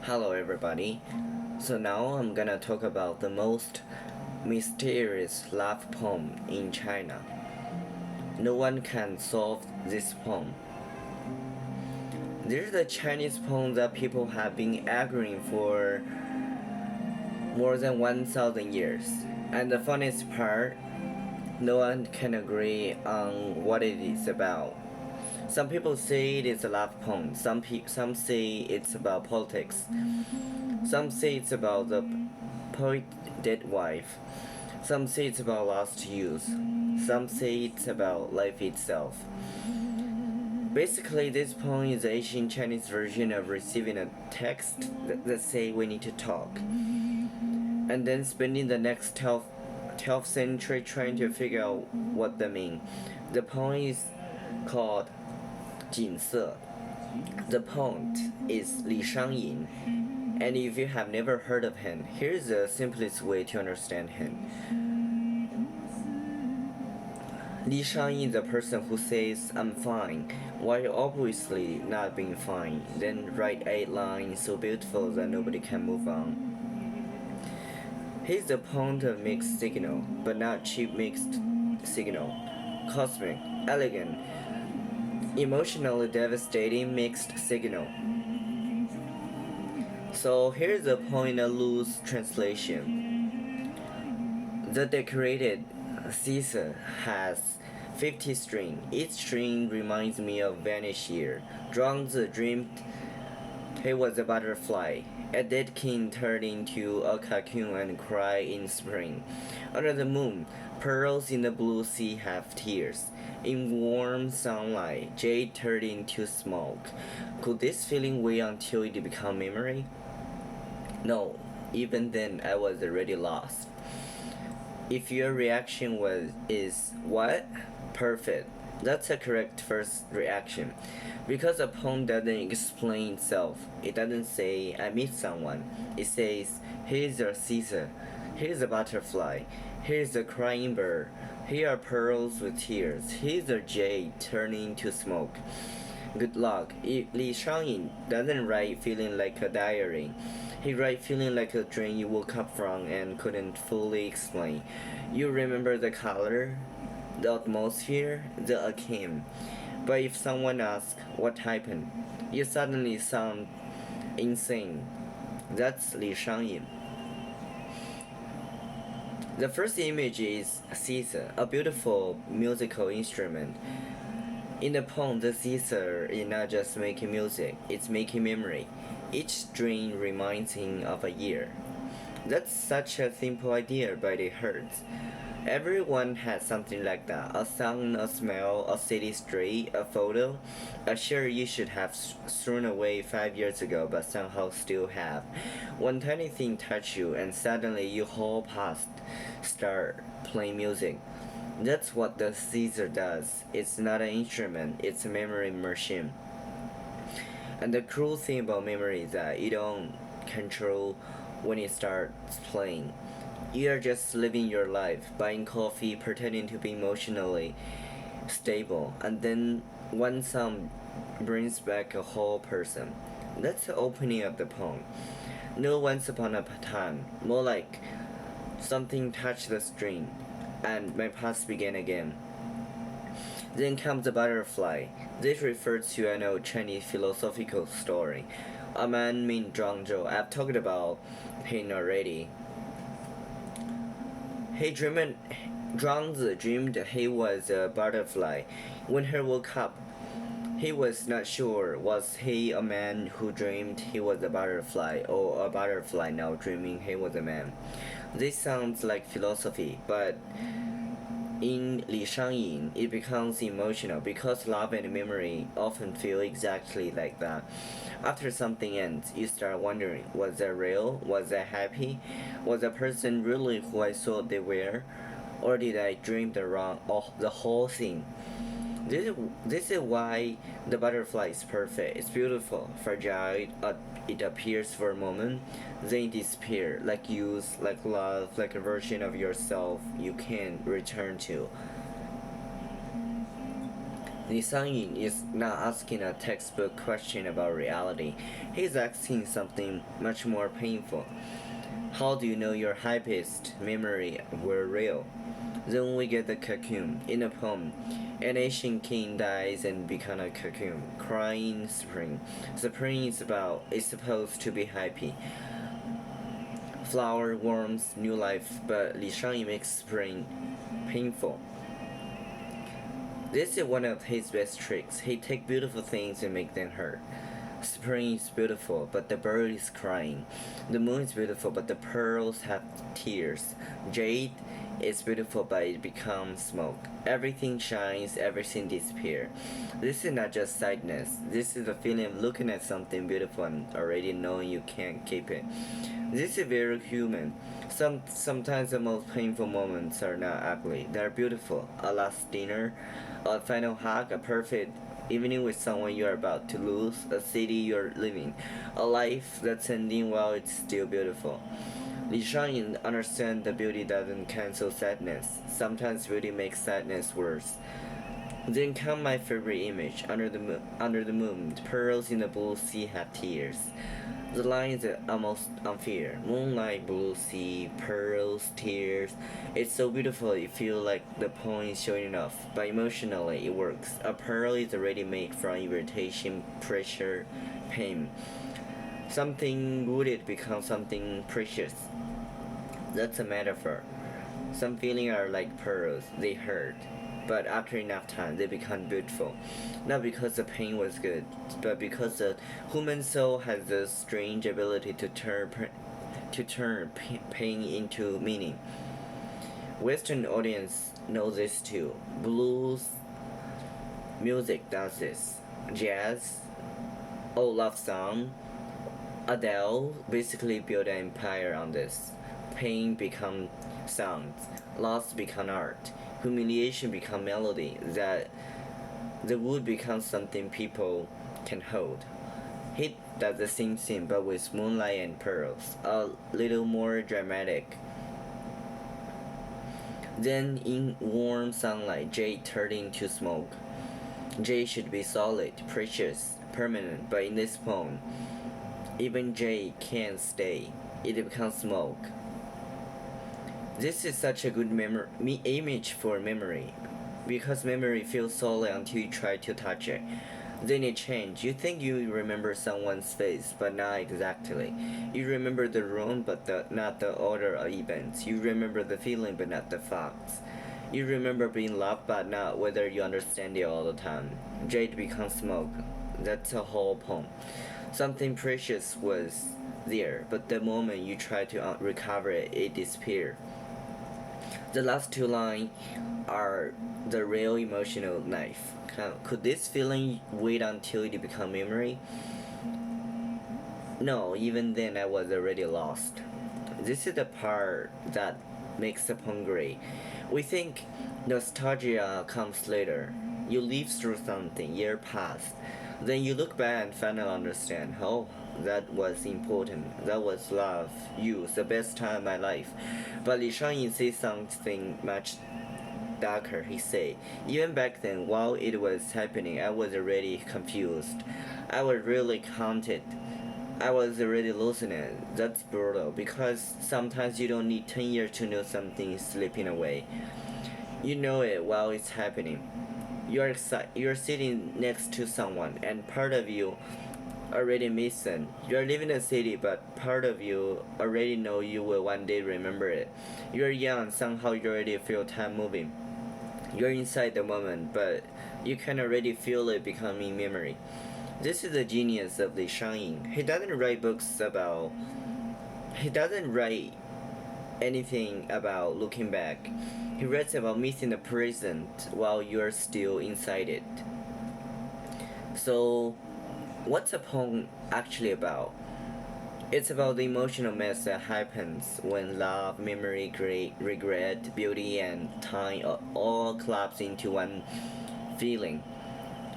Hello everybody. So now I'm gonna talk about the most mysterious love poem in China. No one can solve this poem. There's a Chinese poem that people have been arguing for more than 1,000 years. And the funniest part, no one can agree on what it is about. Some people say it is a love poem. Some say it's about politics. Some say it's about the poet's dead wife. Some say it's about lost youth. Some say it's about life itself. Basically, this poem is the ancient Chinese version of receiving a text that say we need to talk, and then spending the next 12th century trying to figure out what they mean. The poem is called Jinse. The poet is Shangyin, and if you have never heard of him, here's the simplest way to understand him. Shangyin is the person who says, I'm fine, while obviously not being fine, then write 8 lines so beautiful that nobody can move on. He's the poet of mixed signal, but not cheap mixed signal. Cosmic, elegant, emotionally devastating mixed signal. So here's a poem in a loose translation. The decorated Caesar has 50 strings. Each string reminds me of vanished year. Zhuangzi dreamed he was a butterfly. A dead king turned into a cocoon and cried in spring. Under the moon, pearls in the blue sea have tears. In warm sunlight, jade turned into smoke. Could this feeling wait until it become memory? No, even then I was already lost. If your reaction is what? Perfect. That's a correct first reaction. Because a poem doesn't explain itself. It doesn't say I meet someone. It says here's a Caesar, here's a butterfly, here's a crying bird, here are pearls with tears, here's a jade turning to smoke. Good luck. Li Shangyin doesn't write feeling like a diary. He writes feeling like a dream you woke up from and couldn't fully explain. You remember the color, the atmosphere, the akin. But if someone asks what happened, you suddenly sound insane. That's Li Shangyin. The first image is Caesar, a beautiful musical instrument. In the poem, the Caesar is not just making music, it's making memory. Each string reminds him of a year. That's such a simple idea, but it hurts. Everyone has something like that. A song, a smell, a city street, a photo. A shirt you should have thrown away 5 years ago but somehow still have. One tiny thing touches you and suddenly your whole past start playing music. That's what the Caesar does. It's not an instrument, it's a memory machine. And the cruel thing about memory is that you don't control when it starts playing. You are just living your life, buying coffee, pretending to be emotionally stable, and then one song brings back a whole person. That's the opening of the poem. No once upon a time, more like something touched the string, and my past began again. Then comes the butterfly. This refers to an old Chinese philosophical story. A man named Zhuangzi. I've talked about him already. Zhuangzi dreamed he was a butterfly. When he woke up, he was not sure was he a man who dreamed he was a butterfly or a butterfly now dreaming he was a man. This sounds like philosophy, but in Li Shangyin, it becomes emotional because love and memory often feel exactly like that. After something ends, you start wondering, was that real? Was I happy? Was the person really who I thought they were? Or did I dream the whole thing? This is why the butterfly is perfect. It's beautiful, fragile, it appears for a moment, then it disappears, like youth, like love, like a version of yourself you can return to. Li Shangyin is not asking a textbook question about reality. He's asking something much more painful. How do you know your happiest memory were real? Then we get the cocoon. In a poem, an Asian king dies and becomes a cocoon, crying spring. Spring is supposed to be happy. Flower warms new life, but Li Shangyi makes spring painful. This is one of his best tricks. He takes beautiful things and make them hurt. Spring is beautiful, but the bird is crying. The moon is beautiful, but the pearls have tears. Jade is beautiful, but it becomes smoke. Everything shines, everything disappears. This is not just sadness. This is the feeling of looking at something beautiful and already knowing you can't keep it. This is very human. Sometimes the most painful moments are not ugly. They're beautiful. A last dinner, a final hug, a perfect evening with someone you are about to lose, a city you're living, a life that's ending while it's still beautiful. Li Shangyin understands the beauty doesn't cancel sadness. Sometimes beauty makes sadness worse. Then come my favorite image, under the moon, the pearls in the blue sea have tears. The line is almost unfair. Moonlight, blue sea, pearls, tears. It's so beautiful it feels like the poem is showing off, but emotionally it works. A pearl is already made from irritation, pressure, pain. Something wounded becomes something precious. That's a metaphor. Some feelings are like pearls, they hurt. But after enough time, they become beautiful. Not because the pain was good, but because the human soul has the strange ability to turn pain into meaning. Western audience know this too. Blues music does this. Jazz, old love song, Adele basically built an empire on this. Pain become sounds, loss become art, humiliation become melody. That the wood becomes something people can hold. He does the same thing but with moonlight and pearls, a little more dramatic. Then in warm sunlight, jade turned into smoke. Jade should be solid, precious, permanent, but in this poem, even jade can't stay. It becomes smoke. This is such a good image for memory, because memory feels solid until you try to touch it. Then it changes. You think you remember someone's face, but not exactly. You remember the room, but not the order of events. You remember the feeling, but not the facts. You remember being loved, but not whether you understand it all the time. Jade becomes smoke. That's a whole poem. Something precious was there, but the moment you try to recover it, it disappears. The last two lines are the real emotional knife. Could this feeling wait until it become memory? No, even then I was already lost. This is the part that makes the poem great. We think nostalgia comes later. You live through something, year past. Then you look back and finally understand, oh, that was important. That was love, you, the best time of my life. But Li Shangyin says something much darker. He said, even back then, while it was happening, I was already confused. I was really haunted. I was already losing it. That's brutal because sometimes you don't need 10 years to know something is slipping away. You know it while it's happening. You're sitting next to someone, and part of you already miss them. You're living in a city, but part of you already know you will one day remember it. You're young, somehow you already feel time moving. You're inside the moment, but you can already feel it becoming memory. This is the genius of Li Shangyin. He doesn't write books about. He doesn't write anything about looking back. He writes about missing the present while you're still inside it. So, what's a poem actually about? It's about the emotional mess that happens when love, memory, regret, beauty, and time all collapse into one feeling.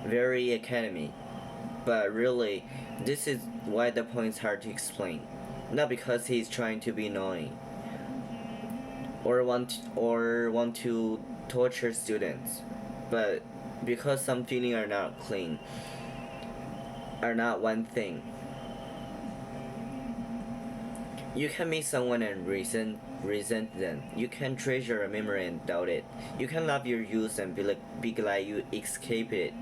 Very academy. But really, this is why the poem is hard to explain. Not because he's trying to be annoying or want to torture students, but because some feelings are not clean, are not one thing. You can meet someone and resent them. You can treasure a memory and doubt it. You can love your youth and be glad you escaped it.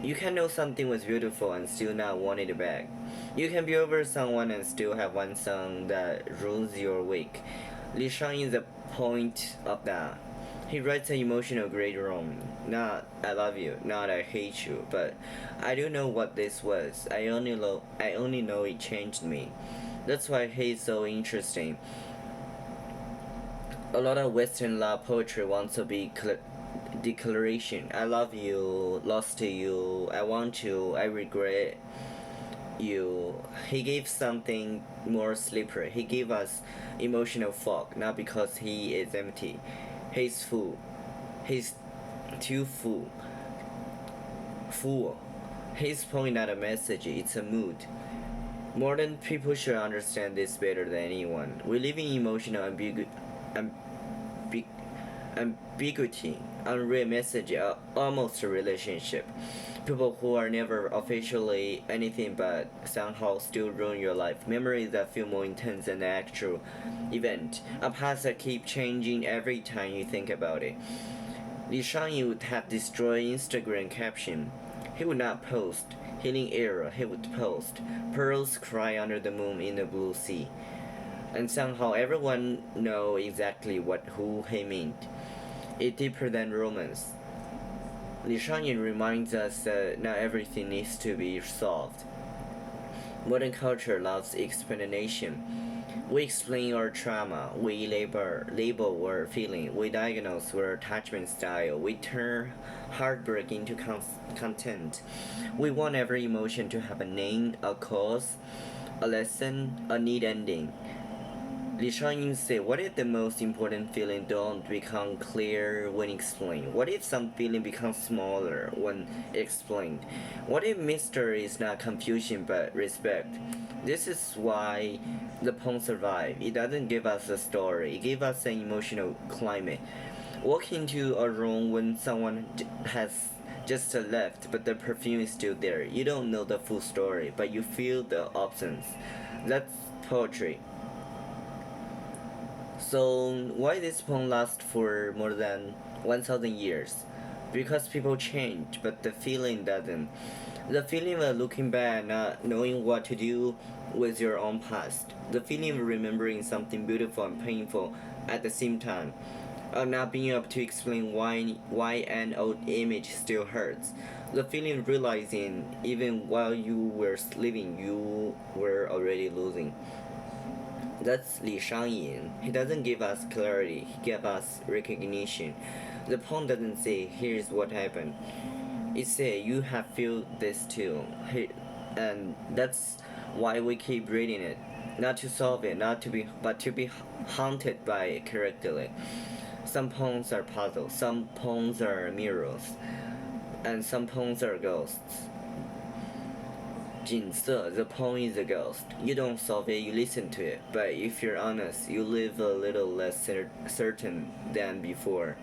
You can know something was beautiful and still not want it back. You can be over someone and still have one song that ruins your week. Li Shangyin is the point of that. He writes an emotional grade wrong. Not I love you, not I hate you, but I don't know what this was. I only know it changed me. That's why he's so interesting. A lot of Western love poetry wants to be declaration. I love you, lost to you, I want you, I regret you. He gave something more slippery. He gave us emotional fog, not because he is empty. He's full. He's too full. Full. He's pointing at a message, it's a mood. Modern people should understand this better than anyone. We live in emotional ambiguity, unreal message, almost a relationship. People who are never officially anything but somehow still ruin your life. Memories that feel more intense than the actual event. A past that keep changing every time you think about it. Li Shangyin would have destroyed Instagram caption. He would not post healing era. He would post pearls cry under the moon in the blue sea. And somehow everyone know exactly who he meant. It's deeper than romance. Li Shangyin reminds us that not everything needs to be solved. Modern culture loves explanation. We explain our trauma, we label our feeling, we diagnose our attachment style, we turn heartbreak into content. We want every emotion to have a name, a cause, a lesson, a neat ending. Li Shangyin said, what if the most important feeling don't become clear when explained? What if some feeling becomes smaller when explained? What if mystery is not confusion but respect? This is why the poem survived. It doesn't give us a story, it gives us an emotional climate. Walk into a room when someone has just left, but the perfume is still there. You don't know the full story, but you feel the absence. That's poetry. So why this poem lasts for more than 1,000 years? Because people change, but the feeling doesn't. The feeling of looking back, not knowing what to do with your own past. The feeling of remembering something beautiful and painful at the same time. Of not being able to explain why an old image still hurts. The feeling of realizing even while you were living, you were already losing. That's Li Shangyin. He doesn't give us clarity, he gives us recognition. The poem doesn't say, here's what happened. It says, you have felt this too. And that's why we keep reading it. Not to solve it, but to be haunted by it correctly. Some poems are puzzles, some poems are mirrors, and some poems are ghosts. Jinse, the poem is a ghost. You don't solve it, you listen to it. But if you're honest, you live a little less certain than before,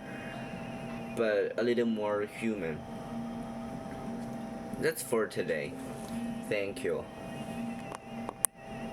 but a little more human. That's for today. Thank you.